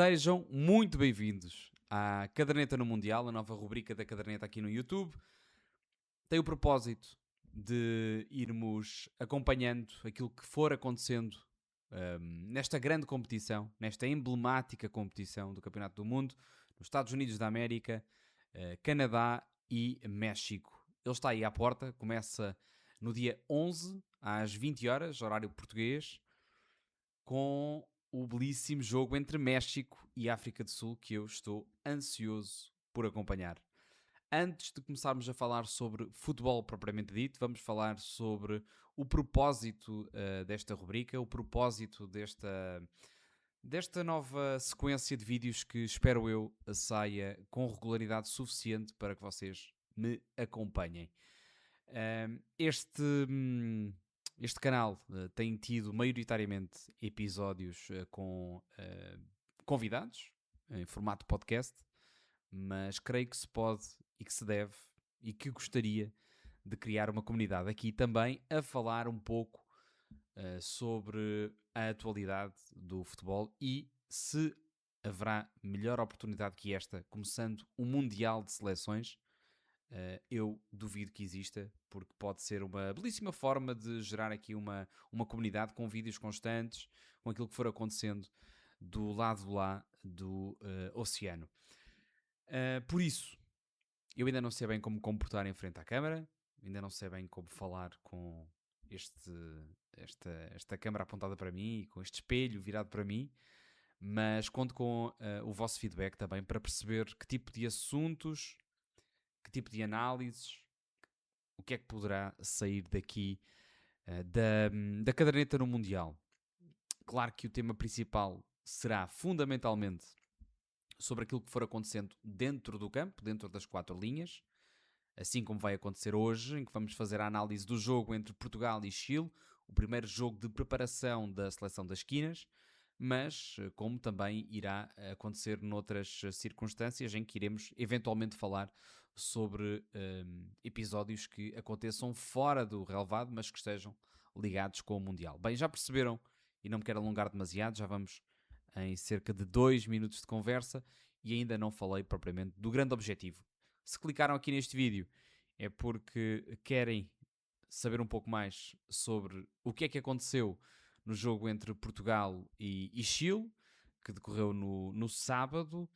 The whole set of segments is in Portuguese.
Sejam muito bem-vindos à Caderneta no Mundial, a nova rubrica da Caderneta aqui no YouTube. Tem o propósito de irmos acompanhando aquilo que for acontecendo nesta grande competição, nesta emblemática competição do Campeonato do Mundo, nos Estados Unidos da América, Canadá e México. Ele está aí à porta, começa no dia 11, às 20 horas, horário português, com o belíssimo jogo entre México e África do Sul, que eu estou ansioso por acompanhar. Antes de começarmos a falar sobre futebol propriamente dito, vamos falar sobre o propósito desta rubrica, o propósito desta nova sequência de vídeos que espero eu saia com regularidade suficiente para que vocês me acompanhem. Este canal tem tido maioritariamente episódios com convidados em formato podcast, mas creio que se pode e que se deve e que gostaria de criar uma comunidade aqui também a falar um pouco sobre a atualidade do futebol e se haverá melhor oportunidade que esta, começando o Mundial de Seleções. Eu duvido que exista, porque pode ser uma belíssima forma de gerar aqui uma comunidade com vídeos constantes, com aquilo que for acontecendo do lado lá do oceano. Por isso, eu ainda não sei bem como comportar em frente à câmara, ainda não sei bem como falar com esta câmara apontada para mim e com este espelho virado para mim, mas conto com o vosso feedback também para perceber que tipo de assuntos, que tipo de análises, o que é que poderá sair daqui da caderneta no Mundial. Claro que o tema principal será fundamentalmente sobre aquilo que for acontecendo dentro do campo, dentro das quatro linhas, assim como vai acontecer hoje, em que vamos fazer a análise do jogo entre Portugal e Chile, o primeiro jogo de preparação da seleção das quinas, mas como também irá acontecer noutras circunstâncias em que iremos eventualmente falar sobre episódios que aconteçam fora do relevado, mas que estejam ligados com o Mundial. Bem, já perceberam, e não me quero alongar demasiado, já vamos em cerca de 2 minutos de conversa e ainda não falei propriamente do grande objetivo. Se clicaram aqui neste vídeo é porque querem saber um pouco mais sobre o que é que aconteceu no jogo entre Portugal e Chile, que decorreu no sábado,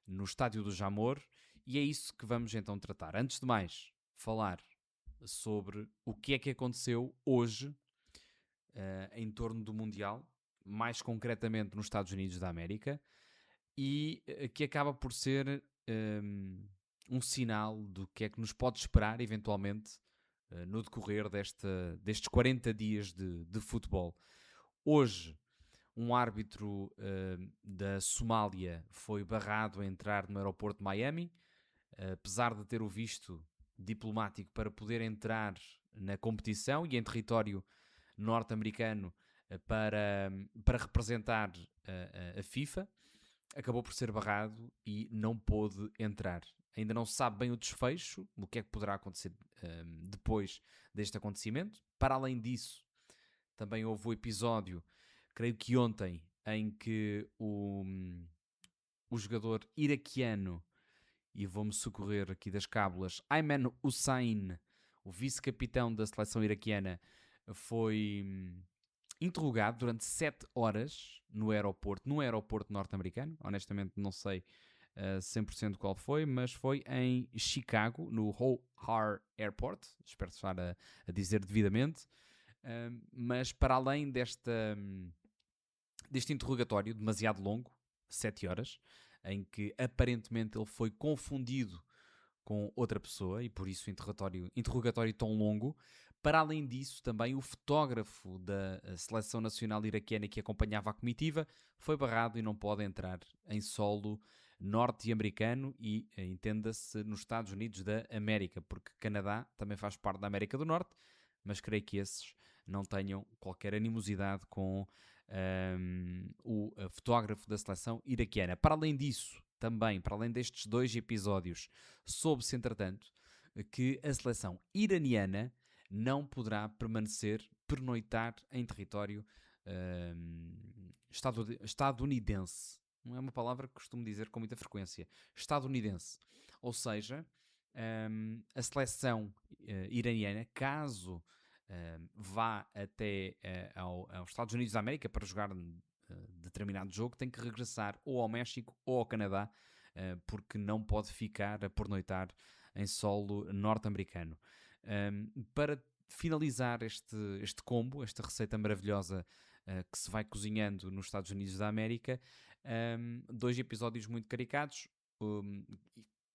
no Estádio do Jamor, e é isso que vamos então tratar. Antes de mais, falar sobre o que é que aconteceu hoje em torno do Mundial, mais concretamente nos Estados Unidos da América, e que acaba por ser um sinal do que é que nos pode esperar eventualmente no decorrer destes 40 dias de futebol. Hoje, um árbitro da Somália foi barrado a entrar no aeroporto de Miami, apesar de ter o visto diplomático para poder entrar na competição e em território norte-americano para representar a FIFA, acabou por ser barrado e não pôde entrar. Ainda não se sabe bem o desfecho, o que é que poderá acontecer depois deste acontecimento. Para além disso, também houve o episódio, creio que ontem, em que o jogador iraquiano, e vou-me socorrer aqui das cábulas, Ayman Hussein, o vice-capitão da seleção iraquiana, foi interrogado durante 7 horas no aeroporto norte-americano. Honestamente não sei 100% qual foi, mas foi em Chicago, no O'Hare Airport, espero estar a dizer devidamente. Mas para além deste interrogatório demasiado longo, 7 horas, em que aparentemente ele foi confundido com outra pessoa e por isso o interrogatório tão longo. Para além disso, também o fotógrafo da seleção nacional iraquiana que acompanhava a comitiva foi barrado e não pode entrar em solo norte-americano e, entenda-se, nos Estados Unidos da América, porque Canadá também faz parte da América do Norte, mas creio que esses não tenham qualquer animosidade com o fotógrafo da seleção iraquiana. Para além disso, também, para além destes 2 episódios, soube-se, entretanto, que a seleção iraniana não poderá pernoitar em território estadunidense. não é uma palavra que costumo dizer com muita frequência, estadunidense. Ou seja, a seleção iraniana, caso vá até aos Estados Unidos da América para jogar determinado jogo, tem que regressar ou ao México ou ao Canadá, porque não pode ficar a pernoitar em solo norte-americano. Para finalizar este combo, esta receita maravilhosa que se vai cozinhando nos Estados Unidos da América, dois episódios muito caricatos,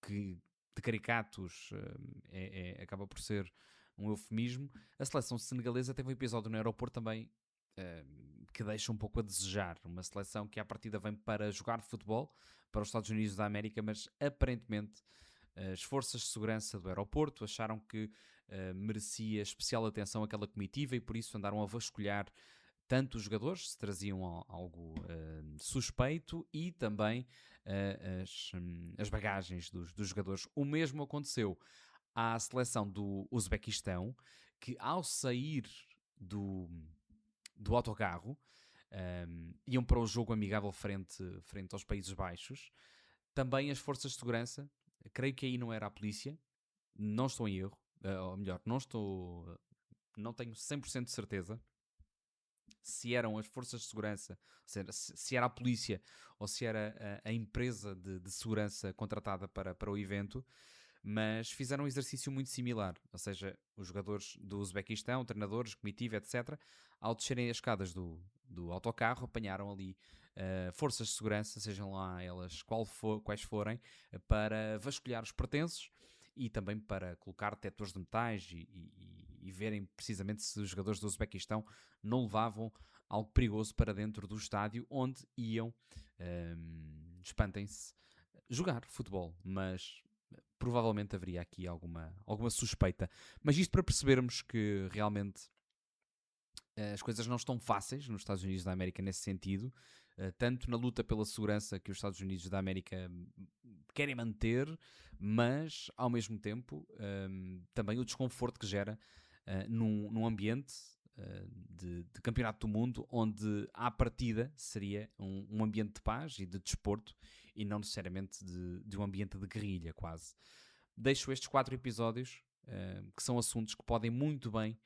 que de caricatos acaba por ser um eufemismo. A seleção senegalesa teve um episódio no aeroporto também que deixa um pouco a desejar. Uma seleção que à partida vem para jogar futebol para os Estados Unidos da América, mas aparentemente as forças de segurança do aeroporto acharam que merecia especial atenção aquela comitiva e por isso andaram a vasculhar tanto os jogadores, se traziam algo suspeito, e também as bagagens dos jogadores. O mesmo aconteceu à seleção do Uzbequistão, que ao sair do autocarro, iam para o jogo amigável frente aos Países Baixos. Também as forças de segurança, creio que aí não era a polícia, não estou em erro, ou melhor, não tenho 100% de certeza se eram as forças de segurança, se era a polícia ou se era a empresa de segurança contratada para o evento, mas fizeram um exercício muito similar, ou seja, os jogadores do Uzbequistão, treinadores, comitiva, etc., ao descerem as escadas do autocarro, apanharam ali forças de segurança, sejam lá elas quais forem, para vasculhar os pertences e também para colocar detectores de metais e verem precisamente se os jogadores do Uzbequistão não levavam algo perigoso para dentro do estádio onde iam, espantem-se, jogar futebol, mas provavelmente haveria aqui alguma suspeita. Mas isto para percebermos que realmente as coisas não estão fáceis nos Estados Unidos da América nesse sentido, tanto na luta pela segurança que os Estados Unidos da América querem manter, mas ao mesmo tempo também o desconforto que gera num ambiente de campeonato do mundo onde à partida seria um ambiente de paz e de desporto e não necessariamente de um ambiente de guerrilha quase. Deixo estes 4 episódios que são assuntos que podem muito bem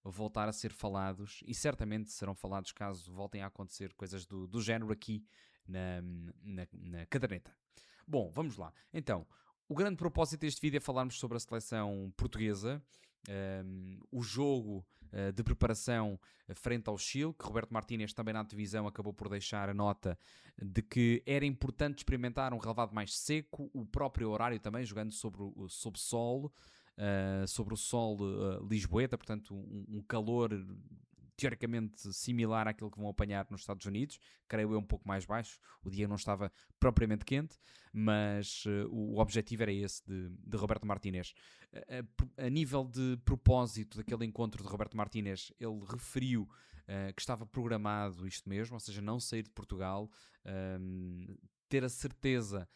voltar a ser falados e certamente serão falados caso voltem a acontecer coisas do género aqui na caderneta. Bom, vamos lá. Então, o grande propósito deste vídeo é falarmos sobre a seleção portuguesa, o jogo de preparação frente ao Chile, que Roberto Martínez também na divisão acabou por deixar a nota de que era importante experimentar um relevado mais seco, o próprio horário também, jogando sobre sol, sobre o sol lisboeta, portanto um calor teoricamente similar àquele que vão apanhar nos Estados Unidos, creio eu um pouco mais baixo, o dia não estava propriamente quente, mas o objetivo era esse de Roberto Martínez. A nível de propósito daquele encontro de Roberto Martínez, ele referiu que estava programado isto mesmo, ou seja, não sair de Portugal, ter a certeza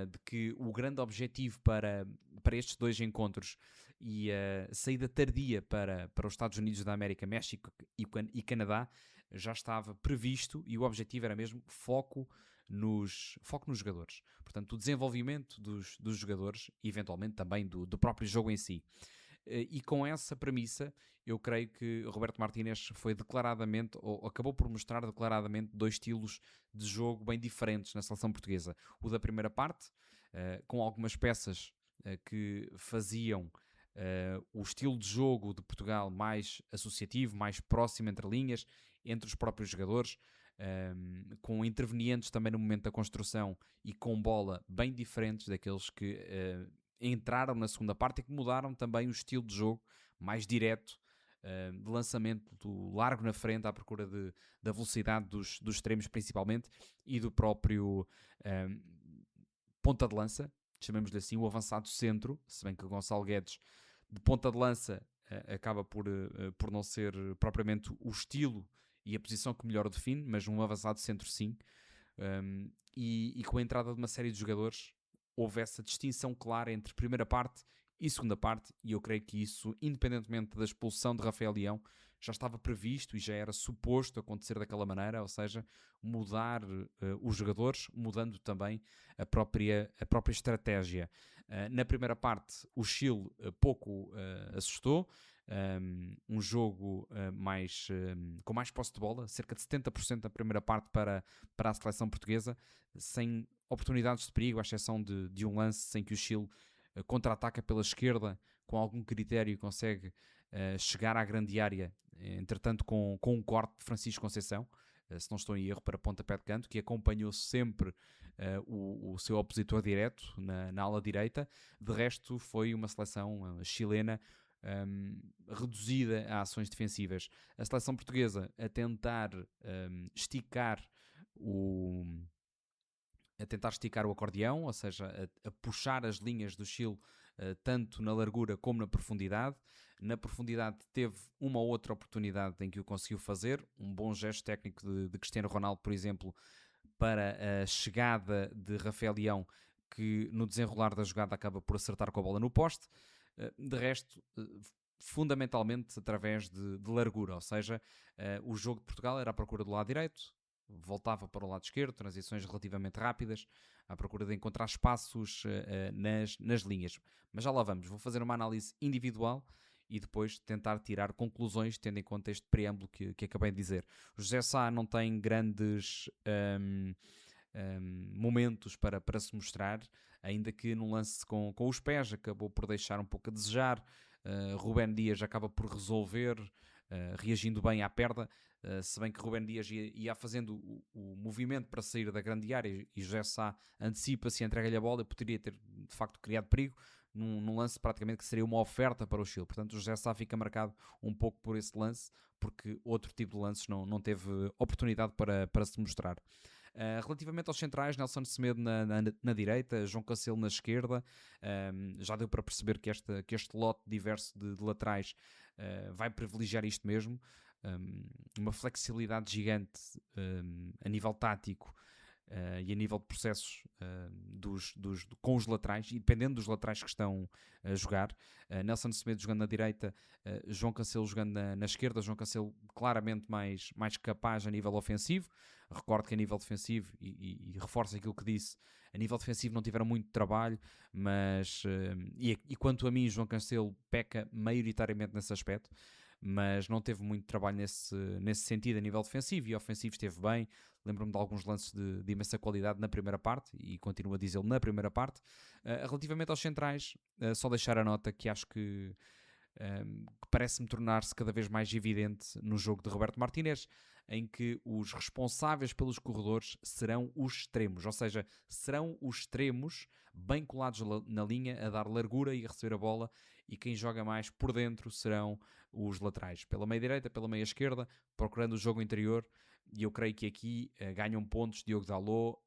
de que o grande objetivo para estes dois encontros e a saída tardia para os Estados Unidos da América, México e Canadá já estava previsto e o objetivo era mesmo foco nos jogadores. Portanto, o desenvolvimento dos jogadores e eventualmente também do próprio jogo em si. E com essa premissa, eu creio que Roberto Martínez foi declaradamente, ou acabou por mostrar declaradamente, dois estilos de jogo bem diferentes na seleção portuguesa. O da primeira parte, com algumas peças que faziam o estilo de jogo de Portugal mais associativo, mais próximo entre linhas, entre os próprios jogadores, com intervenientes também no momento da construção e com bola bem diferentes daqueles que entraram na segunda parte e que mudaram também o estilo de jogo mais direto, de lançamento do largo na frente à procura da velocidade dos extremos principalmente e do próprio ponta de lança, chamemos-lhe assim, o avançado centro, se bem que o Gonçalo Guedes de ponta de lança acaba por não ser propriamente o estilo e a posição que melhor o define, mas um avançado centro sim, e com a entrada de uma série de jogadores houve essa distinção clara entre primeira parte e segunda parte, e eu creio que isso, independentemente da expulsão de Rafael Leão, já estava previsto e já era suposto acontecer daquela maneira, ou seja, mudar os jogadores, mudando também a própria estratégia. Na primeira parte, o Chile pouco assustou, um jogo com mais posse de bola, cerca de 70% da primeira parte para a seleção portuguesa, sem oportunidades de perigo, à exceção de um lance em que o Chile contra-ataca pela esquerda com algum critério e consegue chegar à grande área, entretanto com um corte de Francisco Conceição, se não estou em erro, para pontapé de canto, que acompanhou sempre o seu opositor direto na ala direita. De resto, foi uma seleção chilena reduzida a ações defensivas. A seleção portuguesa a tentar esticar o acordeão, ou seja, a puxar as linhas do Chile tanto na largura como na profundidade. Na profundidade teve uma ou outra oportunidade em que o conseguiu fazer, um bom gesto técnico de Cristiano Ronaldo, por exemplo, para a chegada de Rafael Leão, que no desenrolar da jogada acaba por acertar com a bola no poste. De resto, fundamentalmente através de largura, ou seja, o jogo de Portugal era à procura do lado direito, voltava para o lado esquerdo, transições relativamente rápidas, à procura de encontrar espaços nas linhas. Mas já lá vamos, vou fazer uma análise individual e depois tentar tirar conclusões, tendo em conta este preâmbulo que acabei de dizer. O José Sá não tem grandes momentos para se mostrar, ainda que num lance com os pés acabou por deixar um pouco a desejar. Rubén Dias acaba por resolver, reagindo bem à perda, se bem que Rubén Dias ia fazendo o movimento para sair da grande área e José Sá antecipa-se e entrega-lhe a bola e poderia ter de facto criado perigo num lance praticamente que seria uma oferta para o Chile. Portanto, o José Sá fica marcado um pouco por esse lance, porque outro tipo de lances não teve oportunidade para se mostrar. Relativamente aos centrais, Nelson Semedo na direita, João Cancelo na esquerda, já deu para perceber que este lote diverso de laterais vai privilegiar isto mesmo, uma flexibilidade gigante a nível tático e a nível de processos com os laterais, e dependendo dos laterais que estão a jogar. Nelson Semedo jogando na direita, João Cancelo jogando na esquerda. João Cancelo claramente mais capaz a nível ofensivo. Recordo que a nível defensivo, e reforço aquilo que disse, a nível defensivo não tiveram muito trabalho, mas e quanto a mim, João Cancelo peca maioritariamente nesse aspecto, mas não teve muito trabalho nesse sentido a nível defensivo, e ofensivo esteve bem. Lembro-me de alguns lances de imensa qualidade na primeira parte, e continuo a dizê-lo na primeira parte. Relativamente aos centrais, só deixar a nota que acho que parece-me tornar-se cada vez mais evidente no jogo de Roberto Martínez, em que os responsáveis pelos corredores serão os extremos, ou seja, serão os extremos bem colados na linha, a dar largura e a receber a bola, e quem joga mais por dentro serão os laterais, pela meia direita, pela meia esquerda, procurando o jogo interior. E eu creio que aqui ganham pontos Diogo Dalot,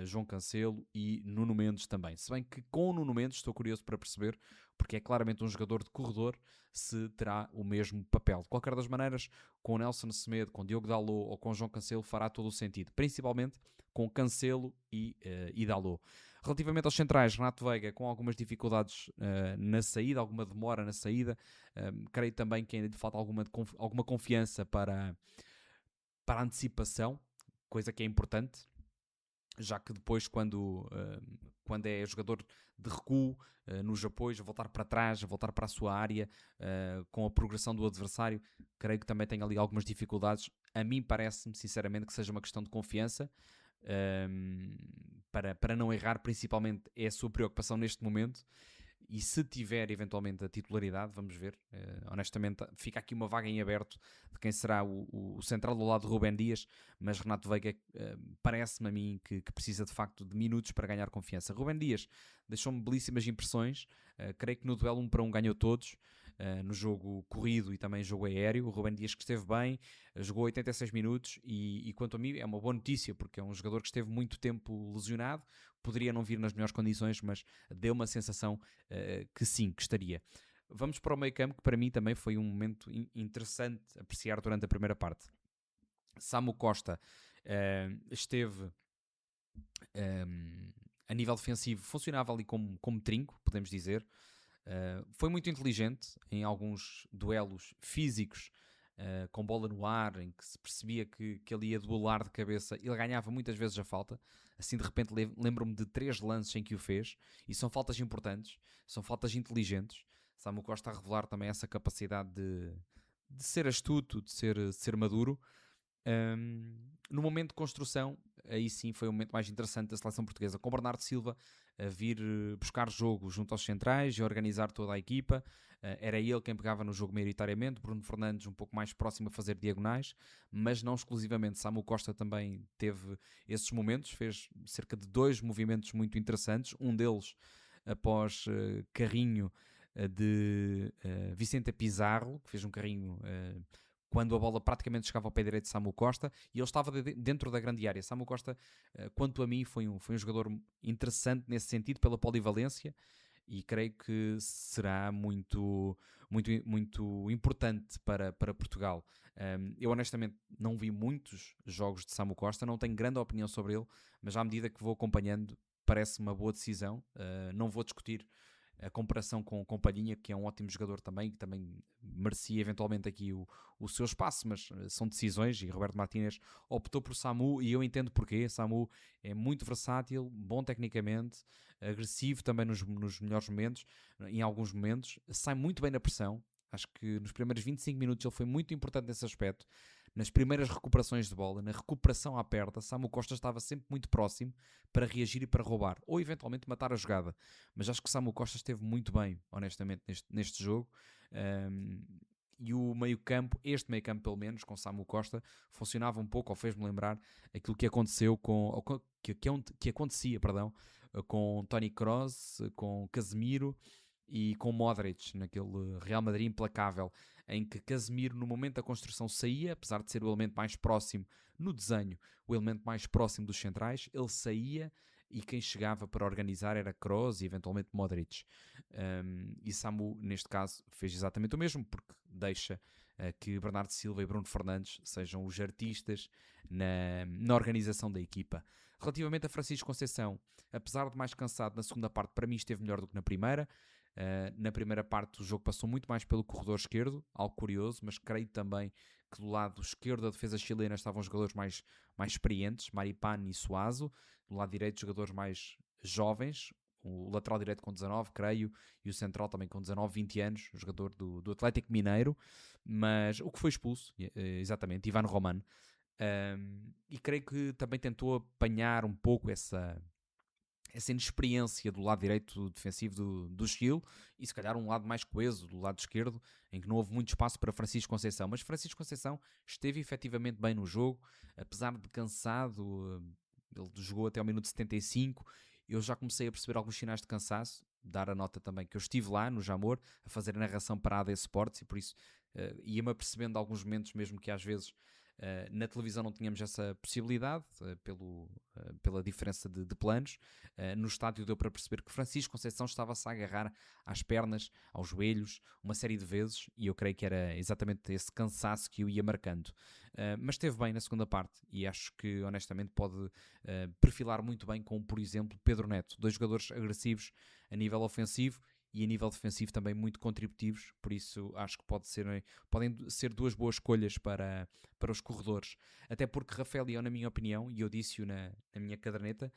João Cancelo e Nuno Mendes também. Se bem que com o Nuno Mendes estou curioso para perceber, porque é claramente um jogador de corredor, se terá o mesmo papel. De qualquer das maneiras, com Nelson Semedo, com Diogo Dalot ou com João Cancelo fará todo o sentido, principalmente com Cancelo e Dalot. Relativamente aos centrais, Renato Veiga com algumas dificuldades na saída, alguma demora na saída, creio também que ainda lhe falta alguma confiança para a antecipação, coisa que é importante, já que depois quando é jogador de recuo, nos apoios, a voltar para trás, a voltar para a sua área, com a progressão do adversário, creio que também tem ali algumas dificuldades. A mim parece-me, sinceramente, que seja uma questão de confiança, para não errar, principalmente é a sua preocupação neste momento. E se tiver eventualmente a titularidade, vamos ver. Honestamente, fica aqui uma vaga em aberto de quem será o central do lado de Rubén Dias, mas Renato Veiga parece-me a mim que precisa de facto de minutos para ganhar confiança. Rubén Dias deixou-me belíssimas impressões, creio que no duelo 1 para 1 ganhou todos, no jogo corrido e também jogo aéreo. O Rubén Dias que esteve bem, jogou 86 minutos e quanto a mim é uma boa notícia, porque é um jogador que esteve muito tempo lesionado, poderia não vir nas melhores condições, mas deu uma sensação que sim, que estaria. Vamos para o meio campo, que para mim também foi um momento interessante apreciar durante a primeira parte. Samu Costa esteve a nível defensivo, funcionava ali como trinco, podemos dizer. Foi muito inteligente em alguns duelos físicos, com bola no ar, em que se percebia que ele ia duelar de cabeça, ele ganhava muitas vezes a falta. Assim, de repente, lembro-me de 3 lances em que o fez, e são faltas importantes, são faltas inteligentes. Samu Costa a revelar também essa capacidade de ser astuto, de ser maduro. No momento de construção, aí sim foi o momento mais interessante da seleção portuguesa, com Bernardo Silva a vir buscar jogo junto aos centrais e organizar toda a equipa. Era ele quem pegava no jogo maioritariamente, Bruno Fernandes um pouco mais próximo a fazer diagonais, mas não exclusivamente. Samu Costa também teve esses momentos, fez cerca de 2 movimentos muito interessantes, um deles após carrinho de Vicente Pizarro, que fez um carrinho quando a bola praticamente chegava ao pé direito de Samu Costa, e ele estava dentro da grande área. Samu Costa, quanto a mim, foi um jogador interessante nesse sentido, pela polivalência, e creio que será muito, muito, muito importante para Portugal. Eu honestamente não vi muitos jogos de Samu Costa, não tenho grande opinião sobre ele, mas à medida que vou acompanhando, parece uma boa decisão. Não vou discutir a comparação com Palhinha, que é um ótimo jogador também, que também merecia eventualmente aqui o seu espaço, mas são decisões, e Roberto Martínez optou por Samu, e eu entendo porquê. Samu é muito versátil, bom tecnicamente, agressivo também nos melhores momentos, em alguns momentos, sai muito bem na pressão. Acho que nos primeiros 25 minutos ele foi muito importante nesse aspecto. Nas primeiras recuperações de bola, na recuperação à perda, Samu Costa estava sempre muito próximo para reagir e para roubar, ou eventualmente matar a jogada. Mas acho que Samu Costa esteve muito bem, honestamente, neste jogo. E o meio-campo, este meio-campo pelo menos, com Samu Costa, funcionava um pouco, ou fez-me lembrar aquilo que aconteceu que acontecia, perdão, com Toni Kroos, com Casemiro e com Modric, naquele Real Madrid implacável, em que Casemiro, no momento da construção, saía, apesar de ser o elemento mais próximo no desenho, o elemento mais próximo dos centrais, ele saía e quem chegava para organizar era Kroos e eventualmente Modric. E Samu, neste caso, fez exatamente o mesmo, porque deixa que Bernardo Silva e Bruno Fernandes sejam os artistas na organização da equipa. Relativamente a Francisco Conceição, apesar de mais cansado na segunda parte, para mim esteve melhor do que na primeira. Na primeira parte o jogo passou muito mais pelo corredor esquerdo, algo curioso, mas creio também que do lado esquerdo da defesa chilena estavam jogadores mais experientes, Maripán e Suazo, do lado direito jogadores mais jovens, o lateral direito com 19, creio, e o central também com 19, 20 anos, o jogador do Atlético Mineiro, mas o que foi expulso, exatamente, Ivan Roman, e creio que também tentou apanhar um pouco essa inexperiência do lado direito defensivo do Chile e se calhar um lado mais coeso do lado esquerdo, em que não houve muito espaço para Francisco Conceição, mas Francisco Conceição esteve efetivamente bem no jogo, apesar de cansado. Ele jogou até ao minuto 75. Eu já comecei a perceber alguns sinais de cansaço, dar a nota também que eu estive lá no Jamor a fazer a narração para a AD Sports, e por isso ia-me apercebendo alguns momentos mesmo que às vezes na televisão não tínhamos essa possibilidade, pela diferença de planos. No estádio deu para perceber que Francisco Conceição estava-se a agarrar às pernas, aos joelhos, uma série de vezes, e eu creio que era exatamente esse cansaço que o ia marcando. Mas esteve bem na segunda parte, e acho que honestamente pode perfilar muito bem com, por exemplo, Pedro Neto, dois jogadores agressivos a nível ofensivo e a nível defensivo também muito contributivos, por isso acho que podem ser duas boas escolhas para os corredores. Até porque Rafael Leão, na minha opinião, e eu disse-o na minha caderneta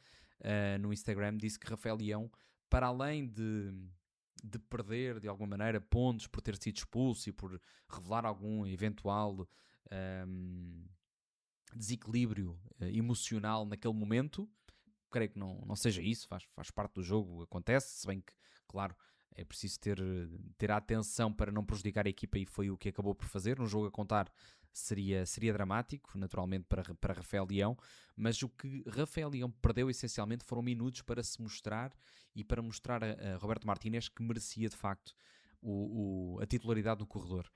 no Instagram, disse que Rafael Leão, para além de perder de alguma maneira pontos por ter sido expulso e por revelar algum eventual desequilíbrio emocional naquele momento, creio que não seja isso, faz parte do jogo, acontece, se bem que, claro, é preciso ter a atenção para não prejudicar a equipa, e foi o que acabou por fazer. Um jogo a contar seria dramático, naturalmente, para Rafael Leão, mas o que Rafael Leão perdeu essencialmente foram minutos para se mostrar e para mostrar a Roberto Martínez que merecia de facto a titularidade no corredor.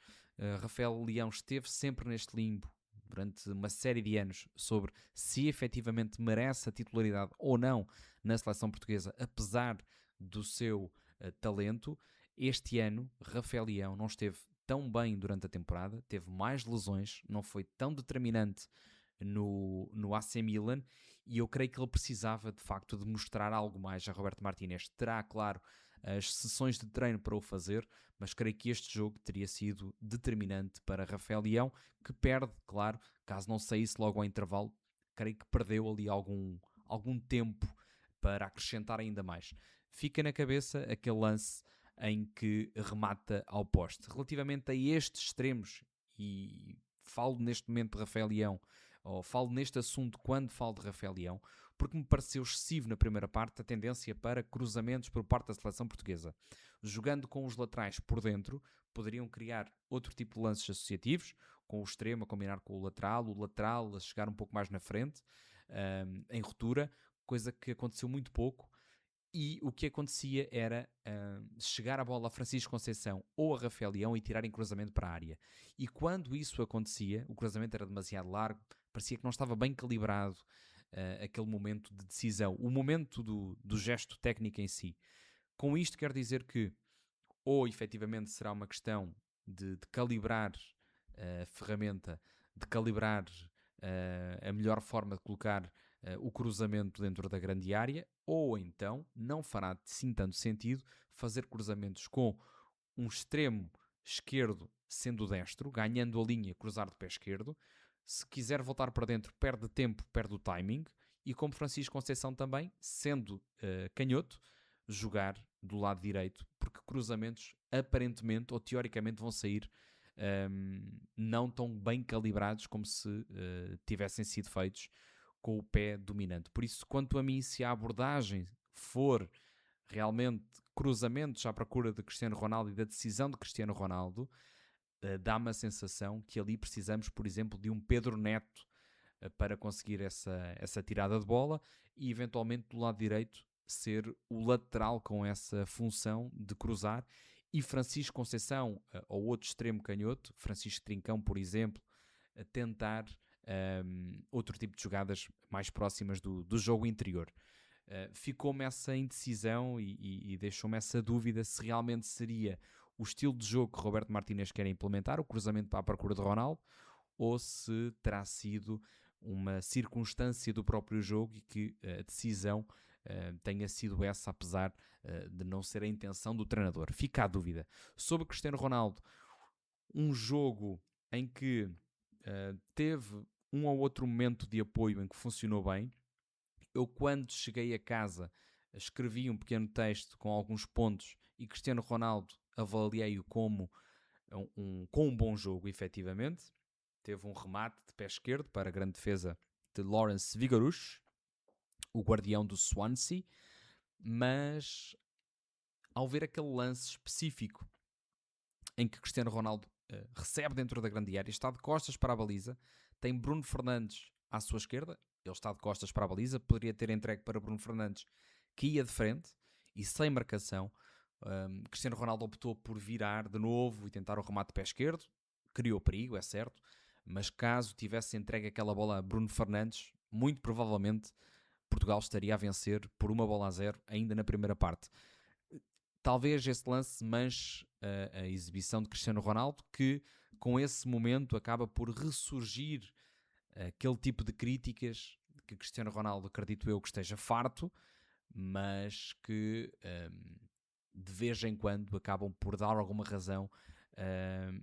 Rafael Leão esteve sempre neste limbo durante uma série de anos sobre se efetivamente merece a titularidade ou não na seleção portuguesa, apesar do seu talento. Este ano, Rafael Leão não esteve tão bem durante a temporada, teve mais lesões, não foi tão determinante no AC Milan, e eu creio que ele precisava de facto de mostrar algo mais a Roberto Martínez. Terá, claro, as sessões de treino para o fazer, mas creio que este jogo teria sido determinante para Rafael Leão, que perde, claro, caso não saísse logo ao intervalo, creio que perdeu ali algum tempo para acrescentar ainda mais. Fica na cabeça aquele lance em que remata ao poste. Relativamente a estes extremos, e falo neste momento de Rafael Leão, ou falo neste assunto quando falo de Rafael Leão, porque me pareceu excessivo na primeira parte a tendência para cruzamentos por parte da seleção portuguesa. Jogando com os laterais por dentro, poderiam criar outro tipo de lances associativos, com o extremo a combinar com o lateral a chegar um pouco mais na frente, em ruptura, coisa que aconteceu muito pouco. E o que acontecia era chegar a bola a Francisco Conceição ou a Rafael Leão e tirarem cruzamento para a área. E quando isso acontecia, o cruzamento era demasiado largo, parecia que não estava bem calibrado aquele momento de decisão, o momento do gesto técnico em si. Com isto quer dizer que ou efetivamente será uma questão de calibrar a ferramenta, de calibrar a melhor forma de colocar o cruzamento dentro da grande área, ou então não fará sim tanto sentido fazer cruzamentos com um extremo esquerdo sendo destro, ganhando a linha, cruzar de pé esquerdo. Se quiser voltar para dentro, perde tempo, perde o timing. E como Francisco Conceição também, sendo canhoto, jogar do lado direito, porque cruzamentos aparentemente ou teoricamente vão sair não tão bem calibrados como se tivessem sido feitos com o pé dominante. Por isso, quanto a mim, se a abordagem for realmente cruzamentos à procura de Cristiano Ronaldo e da decisão de Cristiano Ronaldo, dá-me a sensação que ali precisamos, por exemplo, de um Pedro Neto para conseguir essa tirada de bola e eventualmente do lado direito ser o lateral com essa função de cruzar, e Francisco Conceição, ou outro extremo canhoto, Francisco Trincão, por exemplo, a tentar outro tipo de jogadas mais próximas do jogo interior. Ficou-me essa indecisão e deixou-me essa dúvida se realmente seria o estilo de jogo que Roberto Martínez quer implementar, o cruzamento para a procura de Ronaldo, ou se terá sido uma circunstância do próprio jogo e que a decisão tenha sido essa, apesar de não ser a intenção do treinador. Fica a dúvida. Sobre Cristiano Ronaldo, um jogo em que teve um ou outro momento de apoio em que funcionou bem. Eu, quando cheguei a casa, escrevi um pequeno texto com alguns pontos e Cristiano Ronaldo avaliei-o como com um bom jogo, efetivamente. Teve um remate de pé esquerdo para a grande defesa de Lawrence Vigouroux, o guardião do Swansea, mas ao ver aquele lance específico em que Cristiano Ronaldo recebe dentro da grande área, está de costas para a baliza, tem Bruno Fernandes à sua esquerda, ele está de costas para a baliza, poderia ter entregue para Bruno Fernandes, que ia de frente e sem marcação. Cristiano Ronaldo optou por virar de novo e tentar o remate de pé esquerdo, criou perigo, é certo, mas caso tivesse entregue aquela bola a Bruno Fernandes, muito provavelmente Portugal estaria a vencer por 1-0 ainda na primeira parte. Talvez esse lance manche a exibição de Cristiano Ronaldo, que com esse momento acaba por ressurgir aquele tipo de críticas que Cristiano Ronaldo, acredito eu, que esteja farto, mas que de vez em quando acabam por dar alguma razão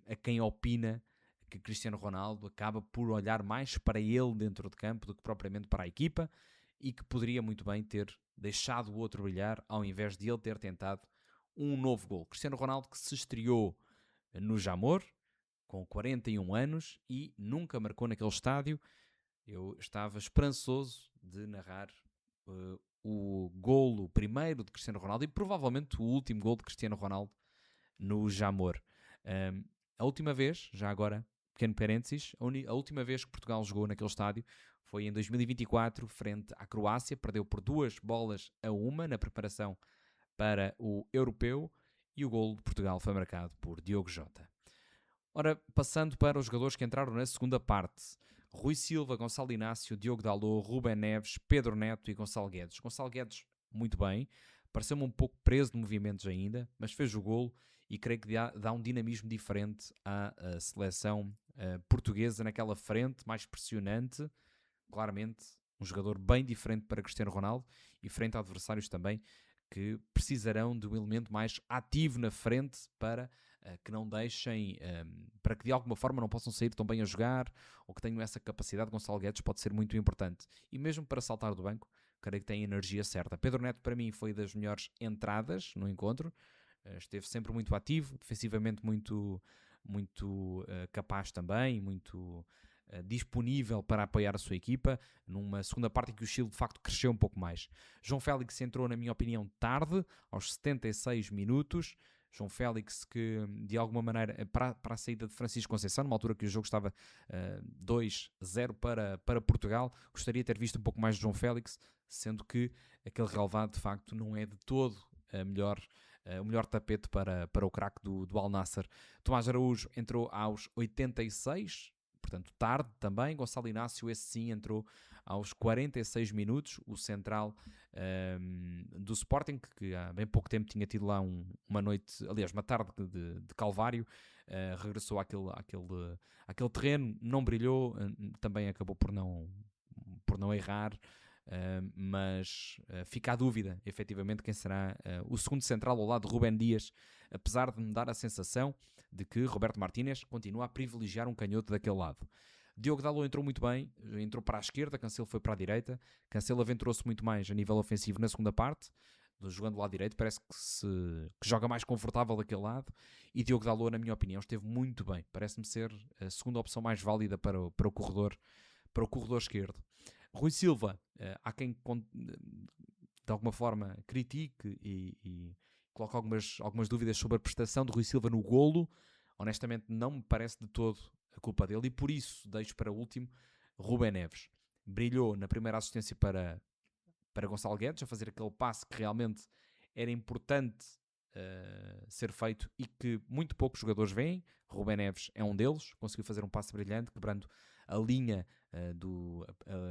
a quem opina que Cristiano Ronaldo acaba por olhar mais para ele dentro de campo do que propriamente para a equipa, e que poderia muito bem ter deixado o outro brilhar ao invés de ele ter tentado um novo gol. Cristiano Ronaldo, que se estreou no Jamor com 41 anos e nunca marcou naquele estádio. Eu estava esperançoso de narrar o golo primeiro de Cristiano Ronaldo e provavelmente o último golo de Cristiano Ronaldo no Jamor. A última vez, já agora, pequeno parênteses, a última vez que Portugal jogou naquele estádio foi em 2024, frente à Croácia, perdeu por 2-1 na preparação para o Europeu, e o golo de Portugal foi marcado por Diogo Jota. Ora, passando para os jogadores que entraram na segunda parte: Rui Silva, Gonçalo Inácio, Diogo Dalot, Rubén Neves, Pedro Neto e Gonçalo Guedes. Gonçalo Guedes, muito bem, pareceu-me um pouco preso de movimentos ainda, mas fez o golo e creio que dá um dinamismo diferente à seleção portuguesa naquela frente, mais pressionante, claramente Um jogador bem diferente para Cristiano Ronaldo e frente a adversários também que precisarão de um elemento mais ativo na frente para que não deixem, para que de alguma forma não possam sair tão bem a jogar ou que tenham essa capacidade. Gonçalo Guedes pode ser muito importante. E mesmo para saltar do banco, creio que tem a energia certa. Pedro Neto, para mim, foi das melhores entradas no encontro. Esteve sempre muito ativo, defensivamente muito capaz também, muito disponível para apoiar a sua equipa, numa segunda parte em que o Chile de facto cresceu um pouco mais. João Félix entrou, na minha opinião, tarde, aos 76 minutos. João Félix que, de alguma maneira, para a saída de Francisco Conceição, numa altura que o jogo estava 2-0 para Portugal, gostaria de ter visto um pouco mais de João Félix, sendo que aquele relevado, de facto, não é de todo o melhor tapete para o craque do Al Nassr. Tomás Araújo entrou aos 86, portanto tarde também. Gonçalo Inácio, esse sim, entrou aos 46 minutos, o central do Sporting, que há bem pouco tempo tinha tido lá uma noite, aliás, uma tarde de calvário, regressou àquele terreno, não brilhou, também acabou por não errar. Mas fica a dúvida, efetivamente, quem será o segundo central ao lado de Rubén Dias, apesar de me dar a sensação de que Roberto Martínez continua a privilegiar um canhoto daquele lado. Diogo Dalot entrou muito bem, entrou para a esquerda, Cancelo foi para a direita. Cancelo aventurou-se muito mais a nível ofensivo na segunda parte, jogando do lado direito, parece que joga mais confortável daquele lado. E Diogo Dalot, na minha opinião, esteve muito bem, parece-me ser a segunda opção mais válida para o corredor esquerdo. Rui Silva, há quem de alguma forma critique e coloque algumas dúvidas sobre a prestação de Rui Silva no golo. Honestamente, não me parece de todo a culpa dele e por isso deixo para último Rubén Neves. Brilhou na primeira assistência para Gonçalo Guedes, a fazer aquele passe que realmente era importante ser feito e que muito poucos jogadores veem. Rubén Neves é um deles, conseguiu fazer um passe brilhante, quebrando a linha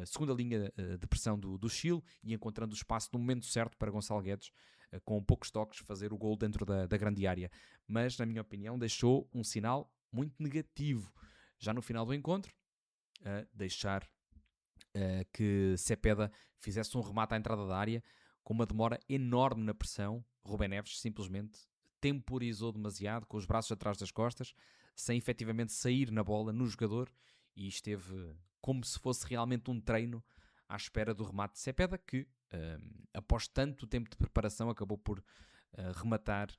a segunda linha de pressão do Chile e encontrando o espaço no momento certo para Gonçalo Guedes, com poucos toques, fazer o gol dentro da grande área. Mas, na minha opinião, deixou um sinal muito negativo já no final do encontro, deixar que Cepeda fizesse um remate à entrada da área com uma demora enorme na pressão. Rubén Neves simplesmente temporizou demasiado, com os braços atrás das costas, sem efetivamente sair na bola no jogador, e esteve como se fosse realmente um treino à espera do remate de Cepeda, que após tanto tempo de preparação acabou por rematar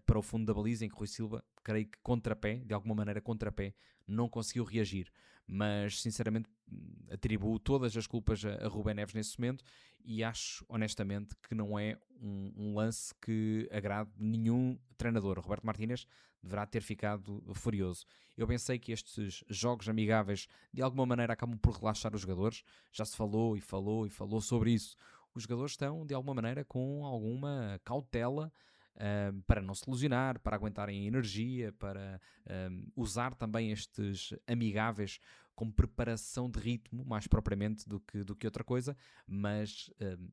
para o fundo da baliza, em que Rui Silva, creio que de alguma maneira contrapé, não conseguiu reagir. Mas, sinceramente, atribuo todas as culpas a Rubén Neves nesse momento e acho, honestamente, que não é um lance que agrade nenhum treinador. Roberto Martínez deverá ter ficado furioso. Eu pensei que estes jogos amigáveis, de alguma maneira, acabam por relaxar os jogadores. Já se falou e falou e falou sobre isso. Os jogadores estão, de alguma maneira, com alguma cautela para não se lesionar, para aguentarem a energia, para usar também estes amigáveis como preparação de ritmo, mais propriamente do que outra coisa, mas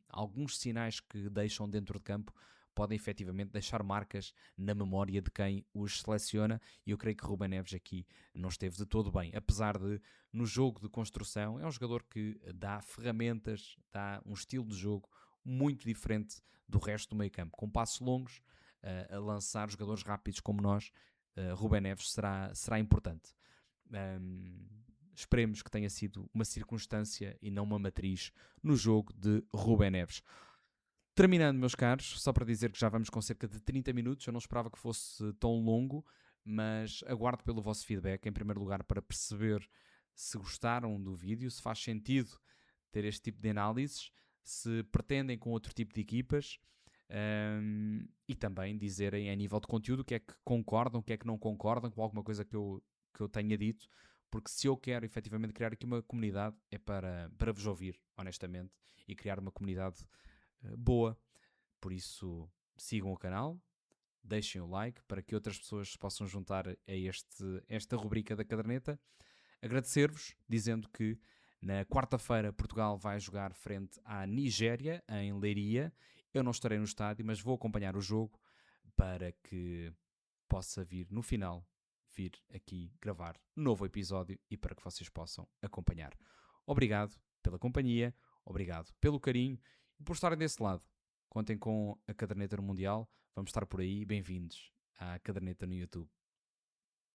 alguns sinais que deixam dentro de campo podem efetivamente deixar marcas na memória de quem os seleciona, e eu creio que Rubén Neves aqui não esteve de todo bem, apesar de, no jogo de construção, é um jogador que dá ferramentas, dá um estilo de jogo muito diferente do resto do meio campo, com passos longos, a lançar jogadores rápidos como nós. Rubén Neves será importante. Esperemos que tenha sido uma circunstância e não uma matriz no jogo de Rubén Neves. Terminando, meus caros, só para dizer que já vamos com cerca de 30 minutos, eu não esperava que fosse tão longo, mas aguardo pelo vosso feedback, em primeiro lugar, para perceber se gostaram do vídeo, se faz sentido ter este tipo de análises, se pretendem com outro tipo de equipas, e também dizerem a nível de conteúdo o que é que concordam, o que é que não concordam com alguma coisa que eu tenha dito, porque se eu quero efetivamente criar aqui uma comunidade é para vos ouvir, honestamente, e criar uma comunidade boa. Por isso, sigam o canal, deixem o like para que outras pessoas se possam juntar a esta rubrica da caderneta. Agradecer-vos, dizendo que na quarta-feira Portugal vai jogar frente à Nigéria, em Leiria. Eu não estarei no estádio, mas vou acompanhar o jogo para que possa vir no final, vir aqui gravar um novo episódio e para que vocês possam acompanhar. Obrigado pela companhia, Obrigado pelo carinho e por estarem desse lado. Contem com a Caderneta no Mundial. Vamos estar por aí. Bem-vindos à Caderneta no YouTube.